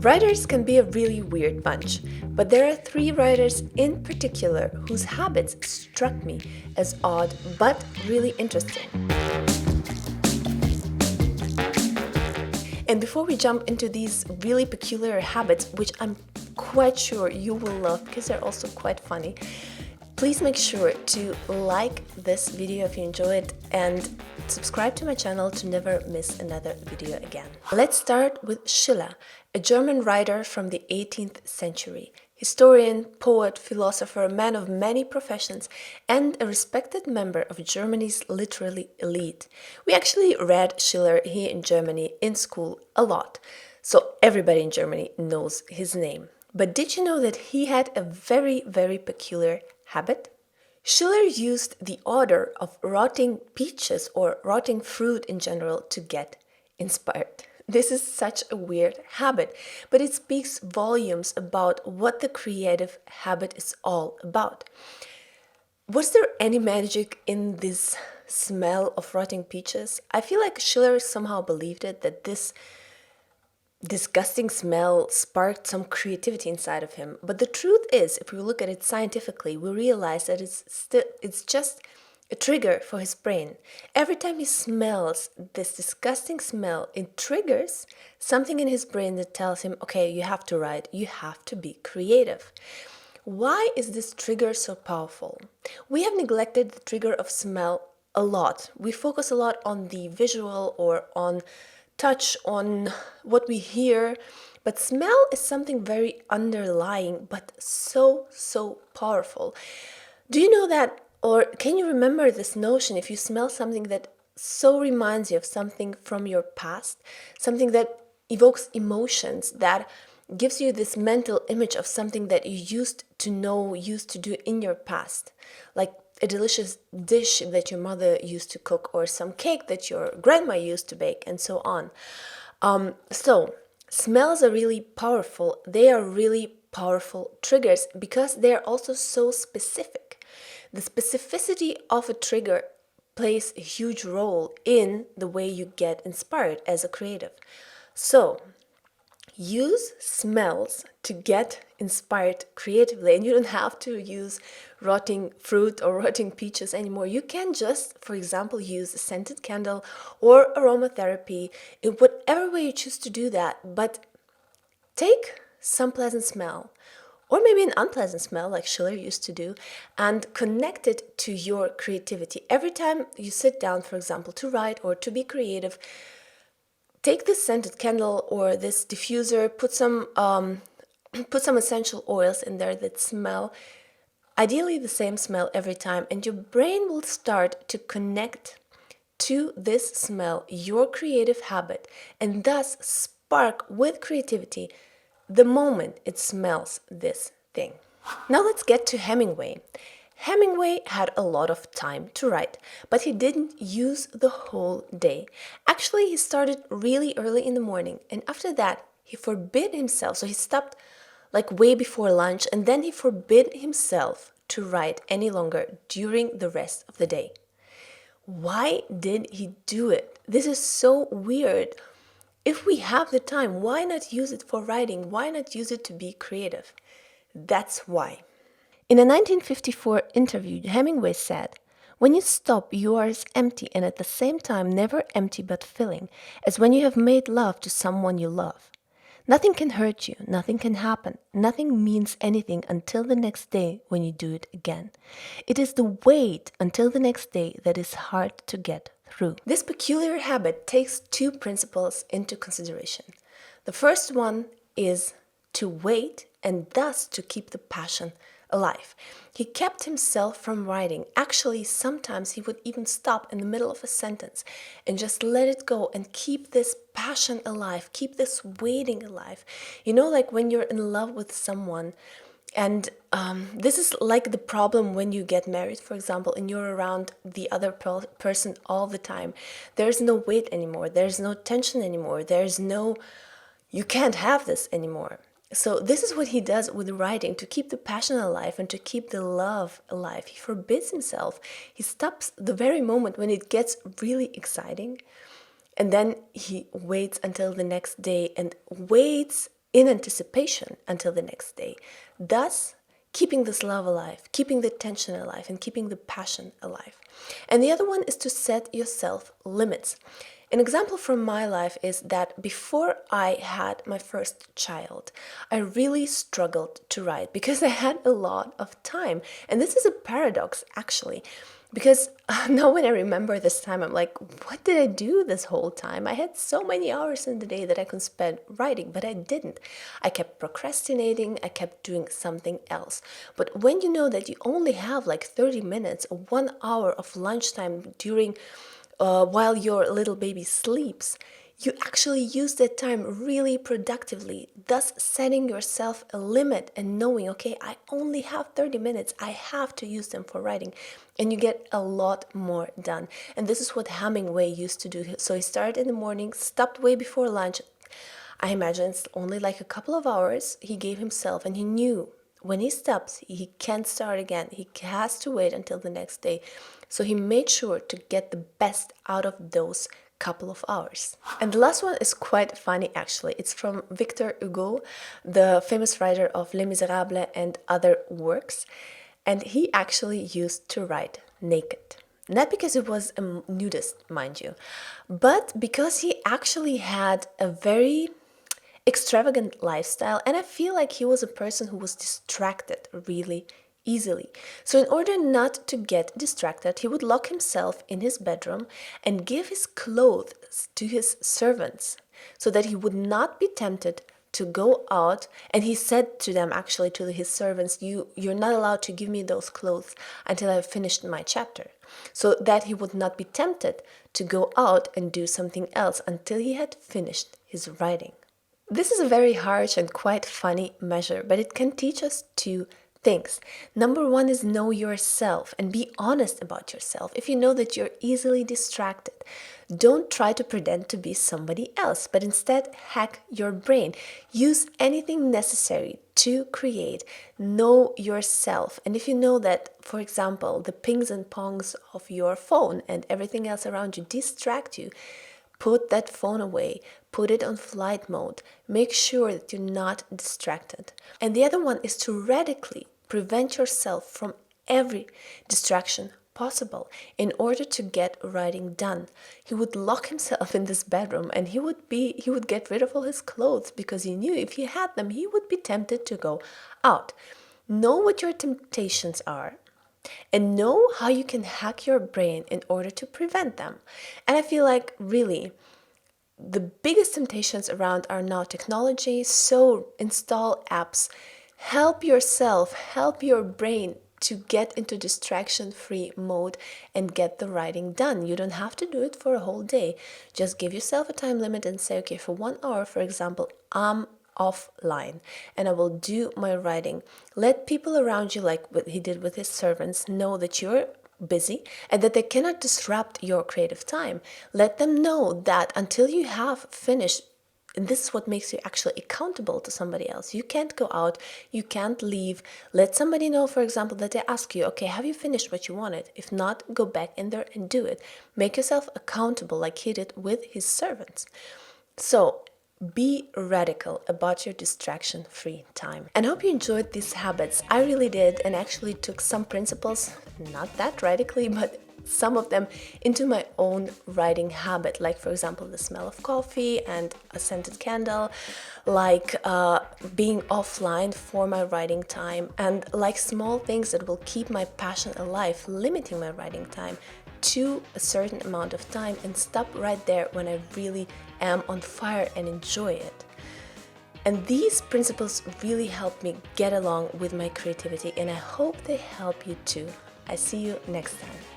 Writers can be a really weird bunch, but there are three writers in particular whose habits struck me as odd but really interesting. And before we jump into these really peculiar habits, which I'm quite sure you will love because they're also quite funny, please make sure to like this video if you enjoy it and subscribe to my channel to never miss another video again. Let's start with Schiller, a German writer from the 18th century. Historian, poet, philosopher, man of many professions, and a respected member of Germany's literary elite. We actually read Schiller here in Germany in school a lot, so everybody in Germany knows his name. But did you know that he had a very, very peculiar habit? Schiller used the odor of rotting peaches or rotting fruit in general to get inspired. This is such a weird habit, but it speaks volumes about what the creative habit is all about. Was there any magic in this smell of rotting peaches? I feel like Schiller somehow believed it, that this disgusting smell sparked some creativity inside of him. But the truth is, if we look at it scientifically, we realize that it's just a trigger for his brain. Every time he smells this disgusting smell, it triggers something in his brain that tells him, okay, you have to write, you have to be creative. Why is this trigger so powerful? We have neglected the trigger of smell a lot. We focus a lot on the visual or on touch, on what we hear, but smell is something very underlying but so powerful. Do you know that, or can you remember this notion, if you smell something that so reminds you of something from your past, something that evokes emotions, that gives you this mental image of something that you used to know, used to do in your past, like a delicious dish that your mother used to cook, or some cake that your grandma used to bake, and so on. So smells are really powerful. They are really powerful triggers because they are also so specific. The specificity of a trigger plays a huge role in the way you get inspired as a creative. So use smells to get inspired creatively, and you don't have to use rotting fruit or rotting peaches anymore. You can just, for example, use a scented candle or aromatherapy in whatever way you choose to do that, but take some pleasant smell, or maybe an unpleasant smell like Schiller used to do, and connect it to your creativity. Every time you sit down, for example, to write or to be creative, take this scented candle or this diffuser, put some essential oils in there that smell, ideally the same smell every time, and your brain will start to connect to this smell, your creative habit, and thus spark with creativity the moment it smells this thing. Now let's get to Hemingway. Hemingway had a lot of time to write, but he didn't use the whole day. Actually, he started really early in the morning, and after that, he forbid himself. So he stopped like way before lunch, and then he forbid himself to write any longer during the rest of the day. Why did he do it? This is so weird. If we have the time, why not use it for writing? Why not use it to be creative? That's why. In a 1954 interview, Hemingway said, "When you stop, you are as empty and at the same time never empty but filling, as when you have made love to someone you love. Nothing can hurt you, nothing can happen, nothing means anything until the next day when you do it again. It is the wait until the next day that is hard to get through." This peculiar habit takes two principles into consideration. The first one is to wait and thus to keep the passion alive. He kept himself from writing. Actually, sometimes he would even stop in the middle of a sentence and just let it go and keep this passion alive, keep this waiting alive. You know, like when you're in love with someone, and this is like the problem when you get married, for example, and you're around the other person all the time. There's no wait anymore. There's no tension anymore. You can't have this anymore. So this is what he does with writing, to keep the passion alive and to keep the love alive. He forbids himself. He stops the very moment when it gets really exciting, and then he waits until the next day and waits in anticipation until the next day, thus keeping this love alive, keeping the tension alive, and keeping the passion alive. And the other one is to set yourself limits. An example from my life is that before I had my first child, I really struggled to write because I had a lot of time. And this is a paradox, actually, because now when I remember this time, I'm like, what did I do this whole time? I had so many hours in the day that I could spend writing, but I didn't. I kept procrastinating, I kept doing something else. But when you know that you only have like 30 minutes or 1 hour of lunchtime during while your little baby sleeps, you actually use that time really productively, thus setting yourself a limit and knowing, okay, I only have 30 minutes, I have to use them for writing, and you get a lot more done. And this is what Hemingway used to do. So he started in the morning, stopped way before lunch. I imagine it's only like a couple of hours he gave himself, and he knew when he stops, he can't start again. He has to wait until the next day. So he made sure to get the best out of those couple of hours. And the last one is quite funny, actually. It's from Victor Hugo, the famous writer of Les Miserables and other works. And he actually used to write naked. Not because he was a nudist, mind you, but because he actually had a very extravagant lifestyle, and I feel like he was a person who was distracted really easily. So in order not to get distracted, he would lock himself in his bedroom and give his clothes to his servants so that he would not be tempted to go out. And he said to them, actually to his servants, you're not allowed to give me those clothes until I've finished my chapter, so that he would not be tempted to go out and do something else until he had finished his writing. This is a very harsh and quite funny measure, but it can teach us two things. Number one is know yourself and be honest about yourself. If you know that you're easily distracted, don't try to pretend to be somebody else, but instead hack your brain. Use anything necessary to create. Know yourself. And if you know that, for example, the pings and pongs of your phone and everything else around you distract you, put that phone away, put it on flight mode, make sure that you're not distracted. And the other one is to radically prevent yourself from every distraction possible in order to get writing done. He would lock himself in this bedroom and he would get rid of all his clothes because he knew if he had them, he would be tempted to go out. Know what your temptations are, and know how you can hack your brain in order to prevent them. And I feel like really the biggest temptations around are now technology, so install apps. Help yourself, help your brain to get into distraction-free mode and get the writing done. You don't have to do it for a whole day. Just give yourself a time limit and say, okay, for 1 hour, for example, I'm offline and I will do my writing. Let people around you, like what he did with his servants, know that you're busy and that they cannot disrupt your creative time. Let them know that until you have finished, and this is what makes you actually accountable to somebody else. You can't go out, you can't leave. Let somebody know, for example, that they ask you, okay, have you finished what you wanted? If not, go back in there and do it. Make yourself accountable like he did with his servants. So be radical about your distraction-free time. And I hope you enjoyed these habits. I really did, and actually took some principles, not that radically, but some of them into my own writing habit, like for example the smell of coffee and a scented candle, like being offline for my writing time, and like small things that will keep my passion alive, limiting my writing time to a certain amount of time and stop right there when I really am on fire and enjoy it. And these principles really help me get along with my creativity, and I hope they help you too. I see you next time.